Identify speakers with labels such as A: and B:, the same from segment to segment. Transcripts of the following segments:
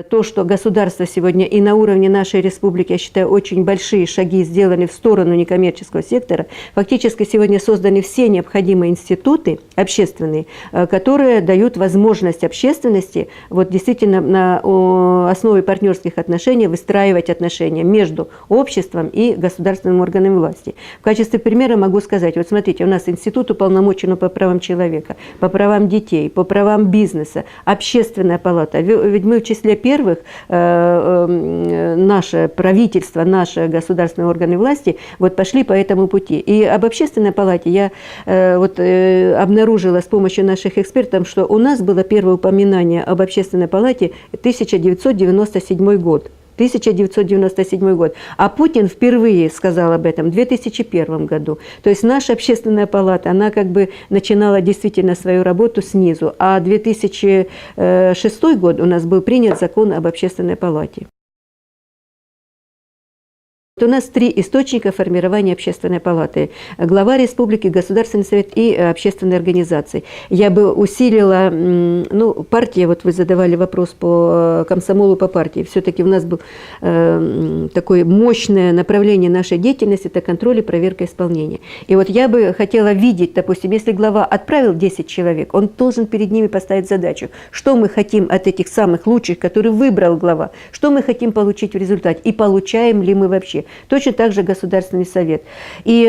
A: То, что государство сегодня и на уровне нашей республики, я считаю, очень большие шаги сделаны в сторону некоммерческого сектора, фактически сегодня созданы все необходимые институты общественные, которые дают возможность общественности вот действительно на основе партнерских отношений выстраивать отношения между обществом и государственными органами власти. В качестве примера могу сказать, вот смотрите, у нас институт уполномоченного по правам человека, по правам детей, по правам бизнеса, общественная палата. Ведь мы в числе первых, наше правительство, наши государственные органы власти вот пошли по этому пути. И об общественной палате я обнаружила с помощью наших экспертов, что у нас было первое упоминание об общественной палате 1997 год. 1997 год. А Путин впервые сказал об этом в 2001 году. То есть наша общественная палата, она как бы начинала действительно свою работу снизу. А 2006 год у нас был принят закон об общественной палате. У нас 3 источника формирования общественной палаты. Глава республики, Государственный совет и общественные организации. Я бы усилила, ну, партия, вот вы задавали вопрос по комсомолу, по партии. Все-таки у нас был такое мощное направление нашей деятельности, это контроль и проверка исполнения. И вот я бы хотела видеть, допустим, если глава отправил 10 человек, он должен перед ними поставить задачу, что мы хотим от этих самых лучших, которые выбрал глава, что мы хотим получить в результате и получаем ли мы вообще. Точно так же Государственный совет. И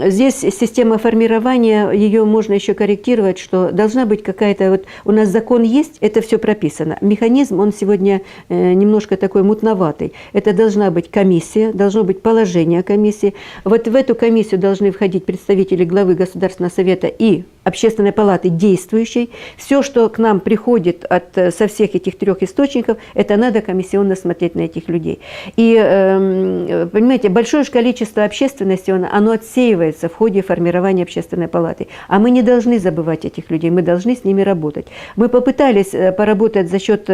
A: здесь система формирования, ее можно еще корректировать, что должна быть какая-то, вот у нас закон есть, это все прописано. Механизм, он сегодня немножко такой мутноватый. Это должна быть комиссия, должно быть положение комиссии. Вот в эту комиссию должны входить представители главы Государственного совета и Общественной палаты действующей. Все, что к нам приходит со всех этих 3 источников, это надо комиссионно смотреть на этих людей. И понимаете, большое количество общественности, оно отсеивается в ходе формирования общественной палаты. А мы не должны забывать этих людей, мы должны с ними работать. Мы попытались поработать за счет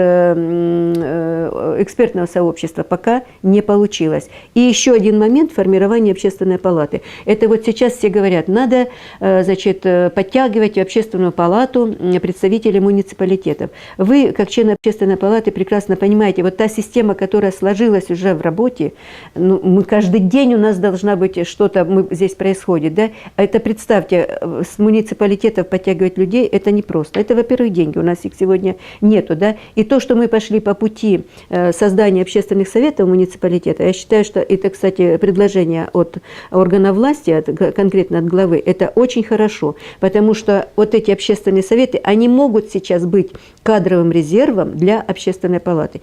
A: экспертного сообщества, пока не получилось. И еще один момент формирования общественной палаты. Это вот сейчас все говорят, надо, значит, подтягивать в общественную палату представителей муниципалитетов. Вы, как член общественной палаты, прекрасно понимаете, вот та система, которая сложилась уже в работе, ну, мы каждый день у нас должна быть что-то здесь происходит, да? Это представьте, с муниципалитетов подтягивать людей, это непросто. Это, во-первых, деньги, у нас их сегодня нету, да? И то, что мы пошли по пути создания общественных советов муниципалитета, я считаю, что это, кстати, предложение от органа власти, конкретно от главы, это очень хорошо, потому что вот эти общественные советы, они могут сейчас быть кадровым резервом для общественной палаты.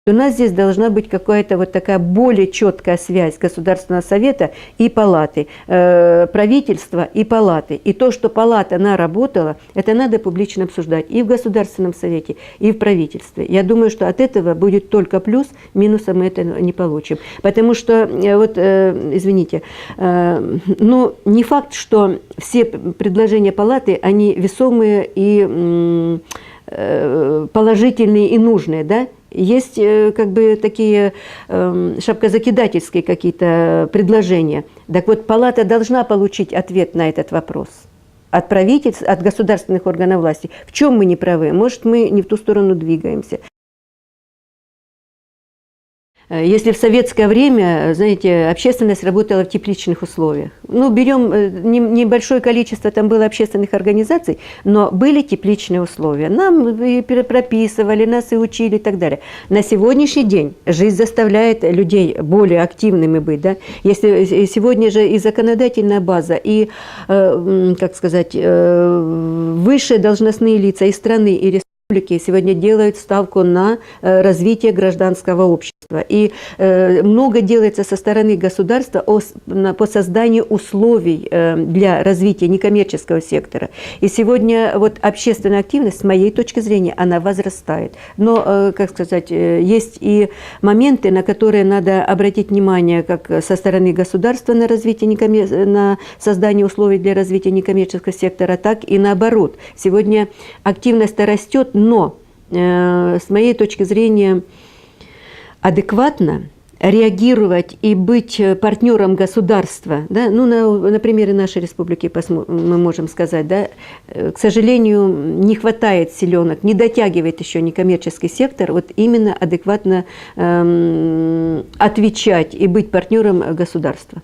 A: У нас здесь должна быть какая-то вот такая более четкая связь Государственного совета и палаты, правительства и палаты. И то, что палата, она работала, это надо публично обсуждать и в Государственном совете, и в правительстве. Я думаю, что от этого будет только плюс, минуса мы это не получим. Потому что, вот, извините, ну, не факт, что все предложения палаты, они весомые и положительные и нужные, да? Есть как бы такие шапкозакидательские какие-то предложения. Так вот, палата должна получить ответ на этот вопрос от правительств, от государственных органов власти. В чем мы не правы? Может, мы не в ту сторону двигаемся. Если в советское время, знаете, общественность работала в тепличных условиях. Ну, берем небольшое количество, там было общественных организаций, но были тепличные условия. Нам и прописывали, нас и учили и так далее. На сегодняшний день жизнь заставляет людей более активными быть. Да? Если сегодня же и законодательная база, и, как сказать, высшие должностные лица и страны, и республики сегодня делают ставку на развитие гражданского общества. И много делается со стороны государства по созданию условий для развития некоммерческого сектора. И сегодня вот общественная активность, с моей точки зрения, она возрастает. Но, как сказать, есть и моменты, на которые надо обратить внимание как со стороны государства на развитие на создание условий для развития некоммерческого сектора, так и наоборот. Сегодня активность-то растет, но, с моей точки зрения, адекватно реагировать и быть партнером государства, да, ну, на примере нашей республики мы можем сказать, да, к сожалению, не хватает силенок, не дотягивает еще некоммерческий сектор вот именно адекватно отвечать и быть партнером государства.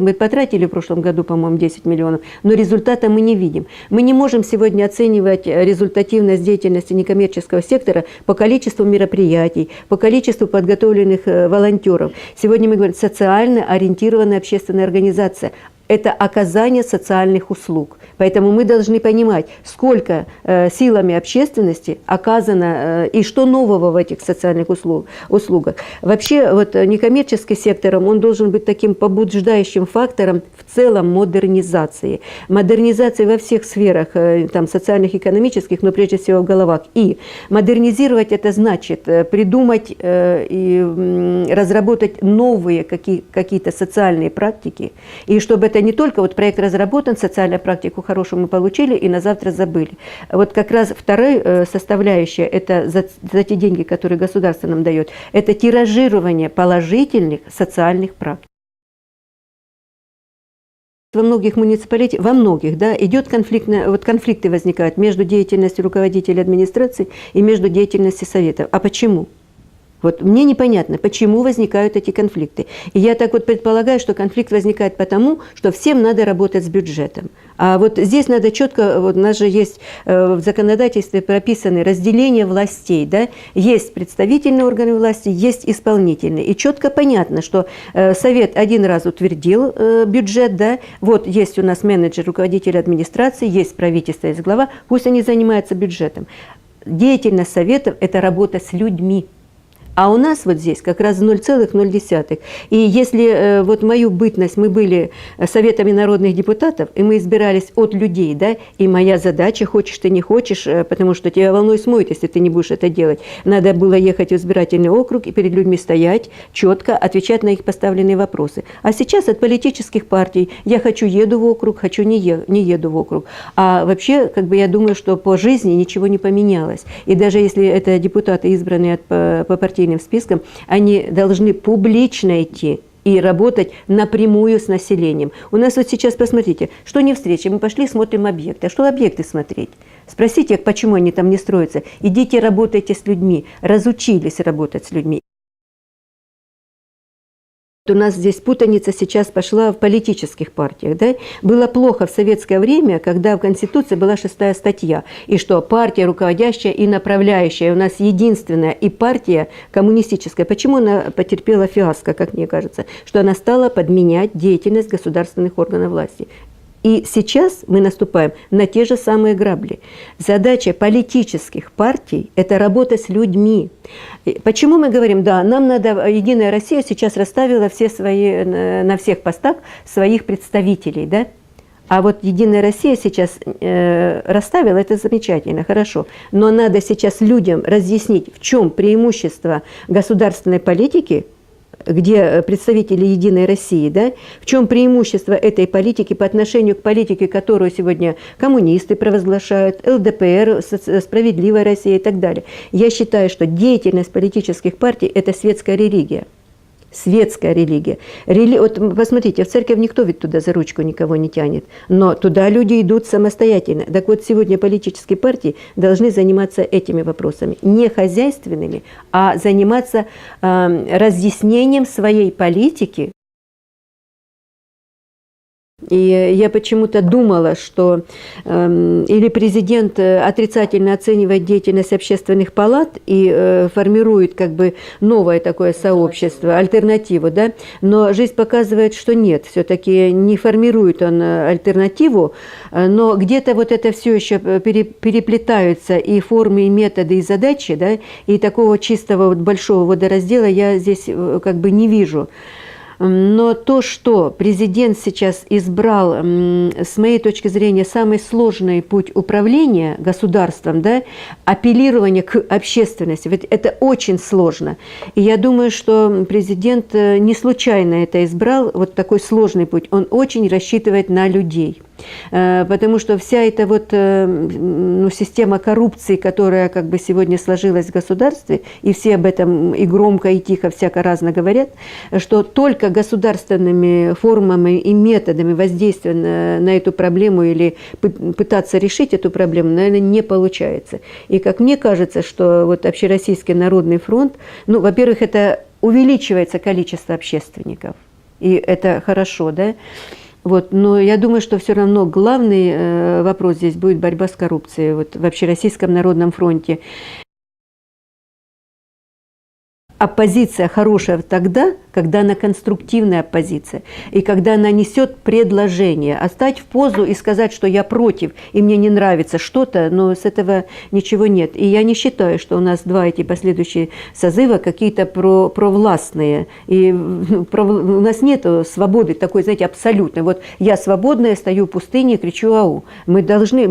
A: Мы потратили в прошлом году, по-моему, 10 миллионов, но результата мы не видим. Мы не можем сегодня оценивать результативность деятельности некоммерческого сектора по количеству мероприятий, по количеству подготовленных волонтеров. Сегодня мы говорим социально ориентированная общественная организация. Это оказание социальных услуг. Поэтому мы должны понимать, сколько силами общественности оказано и что нового в этих социальных услугах. Вообще, вот некоммерческий сектор, он должен быть таким побуждающим фактором в целом модернизации. Модернизации во всех сферах, там, социальных, экономических, но прежде всего в головах. И модернизировать это значит придумать и разработать новые какие-то социальные практики, и чтобы это не только вот проект разработан, социальную практику хорошую мы получили и на завтра забыли. Вот как раз вторая составляющая, это за те деньги, которые государство нам дает, это тиражирование положительных социальных практик. Во многих муниципалитетах, во многих, да, идет конфликты возникают между деятельностью руководителей администрации и между деятельностью советов. А почему? Вот мне непонятно, почему возникают эти конфликты. И я так вот предполагаю, что конфликт возникает потому, что всем надо работать с бюджетом. А вот здесь надо четко, вот у нас же есть в законодательстве прописаны разделение властей, да? Есть представительные органы власти, есть исполнительные. И четко понятно, что совет один раз утвердил бюджет, да? Вот есть у нас менеджер, руководитель администрации, есть правительство, есть глава, пусть они занимаются бюджетом. Деятельность советов – это работа с людьми. А у нас вот здесь как раз 0,0. И если вот мою бытность, мы были советами народных депутатов, и мы избирались от людей, да, и моя задача, хочешь ты не хочешь, потому что тебя волной смоет, если ты не будешь это делать. Надо было ехать в избирательный округ и перед людьми стоять, четко отвечать на их поставленные вопросы. А сейчас от политических партий я хочу еду в округ, хочу не еду в округ. А вообще, как бы я думаю, что по жизни ничего не поменялось. И даже если это депутаты, избранные по партийным спискам, они должны публично идти и работать напрямую с населением. У нас вот сейчас, посмотрите, что не встреча, мы пошли смотрим объекты. А что объекты смотреть? Спросите, почему они там не строятся. Идите, работайте с людьми, разучились работать с людьми. У нас здесь путаница сейчас пошла в политических партиях. Да? Было плохо в советское время, когда в Конституции была 6-я статья, и что партия руководящая и направляющая у нас единственная, и партия коммунистическая. Почему она потерпела фиаско, как мне кажется? Что она стала подменять деятельность государственных органов власти. И сейчас мы наступаем на те же самые грабли. Задача политических партий – это работа с людьми. Почему мы говорим, да, нам надо, Единая Россия сейчас расставила на всех постах своих представителей, да? А вот Единая Россия сейчас расставила, это замечательно, хорошо. Но надо сейчас людям разъяснить, в чем преимущество государственной политики, где представители Единой России, да, в чем преимущество этой политики по отношению к политике, которую сегодня коммунисты провозглашают, ЛДПР, Справедливая Россия и так далее. Я считаю, что деятельность политических партий – это светская религия. Светская религия. Вот посмотрите, в церковь никто ведь туда за ручку никого не тянет, но туда люди идут самостоятельно. Так вот, сегодня политические партии должны заниматься этими вопросами, не хозяйственными, а заниматься разъяснением своей политики. И я почему-то думала, что или президент отрицательно оценивает деятельность общественных палат и формирует как бы новое такое сообщество, альтернативу, да? Но жизнь показывает, что нет, все-таки не формирует он альтернативу, но где-то вот это все еще переплетаются и формы, и методы, и задачи, да? И такого чистого вот большого водораздела я здесь как бы не вижу. Но то, что президент сейчас избрал, с моей точки зрения, самый сложный путь управления государством, да, апеллирование к общественности, ведь это очень сложно. И я думаю, что президент не случайно это избрал, вот такой сложный путь. Он очень рассчитывает на людей. Потому что вся эта вот ну, система коррупции, которая как бы сегодня сложилась в государстве, и все об этом и громко, и тихо, всяко разно говорят, что только государственными формами и методами воздействия на эту проблему или пытаться решить эту проблему, наверное, не получается. И как мне кажется, что вот Общероссийский народный фронт, ну, во-первых, это увеличивается количество общественников, и это хорошо, да. Вот, но я думаю, что все равно главный вопрос здесь будет борьба с коррупцией вот, в Общероссийском народном фронте. Оппозиция хорошая тогда, когда она конструктивная оппозиция, и когда она несет предложение. А стать в позу и сказать, что я против, и мне не нравится что-то, но с этого ничего нет. И я не считаю, что у нас два эти последующие созыва какие-то провластные. И у нас нет свободы такой, знаете, абсолютной. Вот я свободная, стою в пустыне и кричу «ау». Мы должны,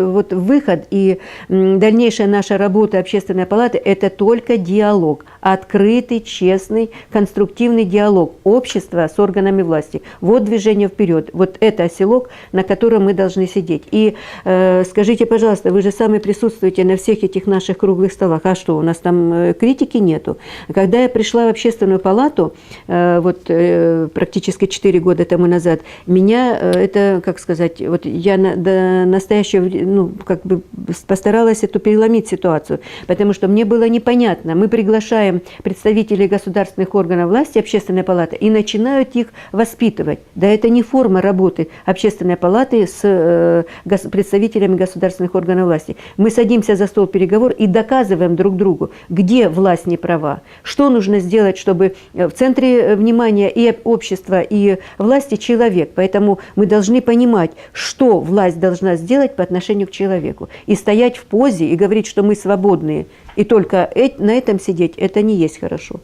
A: вот выход и дальнейшая наша работа Общественной палаты – это только диалог. Открытый, честный, конструктивный диалог общества с органами власти. Вот движение вперед. Вот это оселок, на котором мы должны сидеть. И скажите, пожалуйста, вы же сами присутствуете на всех этих наших круглых столах. А что, у нас там критики нету? Когда я пришла в Общественную палату, вот практически 4 года тому назад, меня это, как сказать, вот я до настоящего, ну, как бы постаралась эту переломить ситуацию, потому что мне было непонятно. Мы приглашаем представителей государственных органов власти, Общественной палаты, и начинают их воспитывать. Да это не форма работы Общественной палаты с представителями государственных органов власти. Мы садимся за стол переговоров и доказываем друг другу, где власть не права, что нужно сделать, чтобы в центре внимания и общества, и власти человек. Поэтому мы должны понимать, что власть должна сделать по отношению к человеку. И стоять в позе и говорить, что мы свободные, и только на этом сидеть, это не есть хорошо.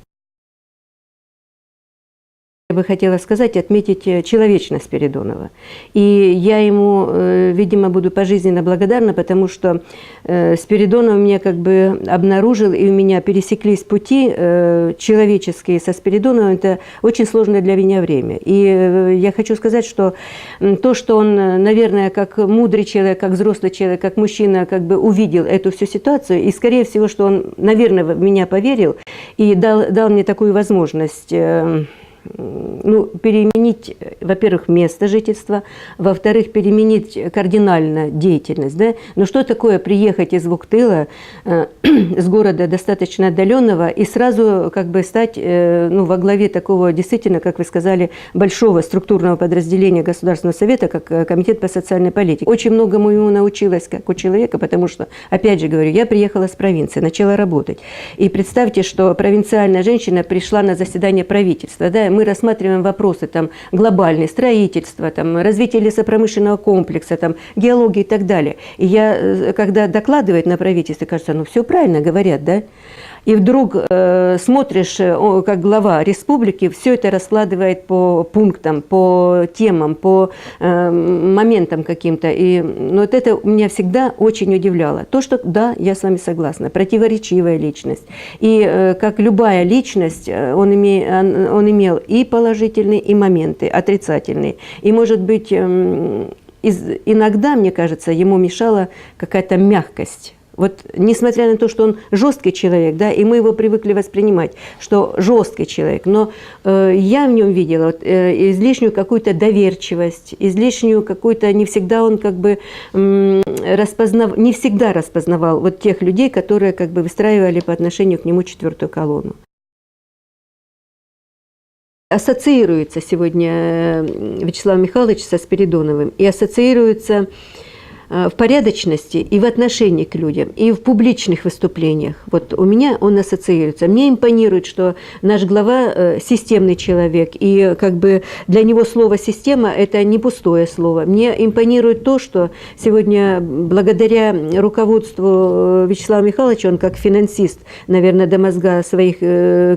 A: Я бы хотела сказать, отметить человечность Спиридонова. И я ему, видимо, буду пожизненно благодарна, потому что Спиридонов меня как бы обнаружил, и у меня пересеклись пути человеческие со Спиридоновым. Это очень сложное для меня время. И я хочу сказать, что то, что он, наверное, как мудрый человек, как взрослый человек, как мужчина, как бы увидел эту всю ситуацию, и, скорее всего, что он, наверное, в меня поверил и дал мне такую возможность ну, переменить, во-первых, место жительства, во-вторых, переменить кардинально деятельность. Да? Но что такое приехать из Вуктыла, с города достаточно отдаленного, и сразу как бы стать ну, во главе такого, действительно, как вы сказали, большого структурного подразделения Государственного совета, как Комитет по социальной политике. Очень многому ему научилась, как у человека, потому что, опять же говорю, я приехала с провинции, начала работать. И представьте, что провинциальная женщина пришла на заседание правительства, да, мы рассматриваем вопросы там, глобальные, строительства, там, развитие лесопромышленного комплекса, там, геологии и так далее. И я, когда докладывает на правительстве, кажется, ну все правильно говорят, да? И вдруг смотришь, как глава республики, все это раскладывает по пунктам, по темам, по моментам каким-то. И ну, вот это меня всегда очень удивляло. То, что, да, я с вами согласна, противоречивая личность. И как любая личность, он имел и положительные, и моменты отрицательные. И, может быть, иногда, мне кажется, ему мешала какая-то мягкость. Вот, несмотря на то, что он жесткий человек, да, и мы его привыкли воспринимать, что жесткий человек, но я в нем видела вот, излишнюю какую-то доверчивость, излишнюю какую-то, не всегда он как бы не всегда распознавал вот тех людей, которые как бы выстраивали по отношению к нему четвертую колонну. Ассоциируется сегодня Вячеслав Михайлович со Спиридоновым и ассоциируется в порядочности и в отношении к людям, и в публичных выступлениях. Вот у меня он ассоциируется. Мне импонирует, что наш глава системный человек, и как бы для него слово «система» – это не пустое слово. Мне импонирует то, что сегодня благодаря руководству Вячеслава Михайловича, он как финансист, наверное, до мозга своих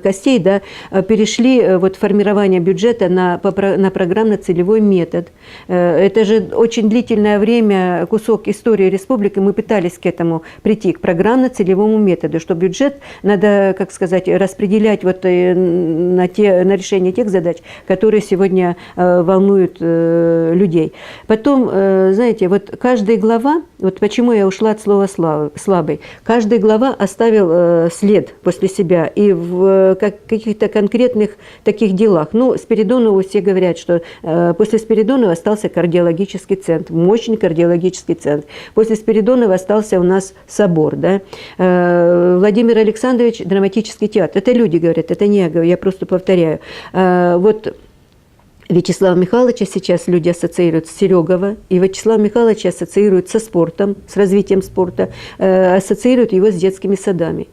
A: костей, да, перешли вот формирование бюджета на программно-целевой метод. Это же очень длительное время, кусок кусок истории республики, мы пытались к этому прийти, к программно-целевому методу, что бюджет надо, как сказать, распределять вот на решение тех задач, которые сегодня волнуют людей. Потом, знаете, вот каждая глава, вот почему я ушла от слова «слабый», каждая глава оставил след после себя и в каких-то конкретных таких делах. Ну, Спиридонову все говорят, что после Спиридонова остался кардиологический центр, мощный кардиологический центр. После Спиридонова остался у нас собор, да. Владимир Александрович, драматический театр. Это люди говорят, это не я говорю, я просто повторяю. Вот Вячеслава Михайловича сейчас люди ассоциируют с Серегова, и Вячеслава Михайловича ассоциируют со спортом, с развитием спорта, ассоциируют его с детскими садами.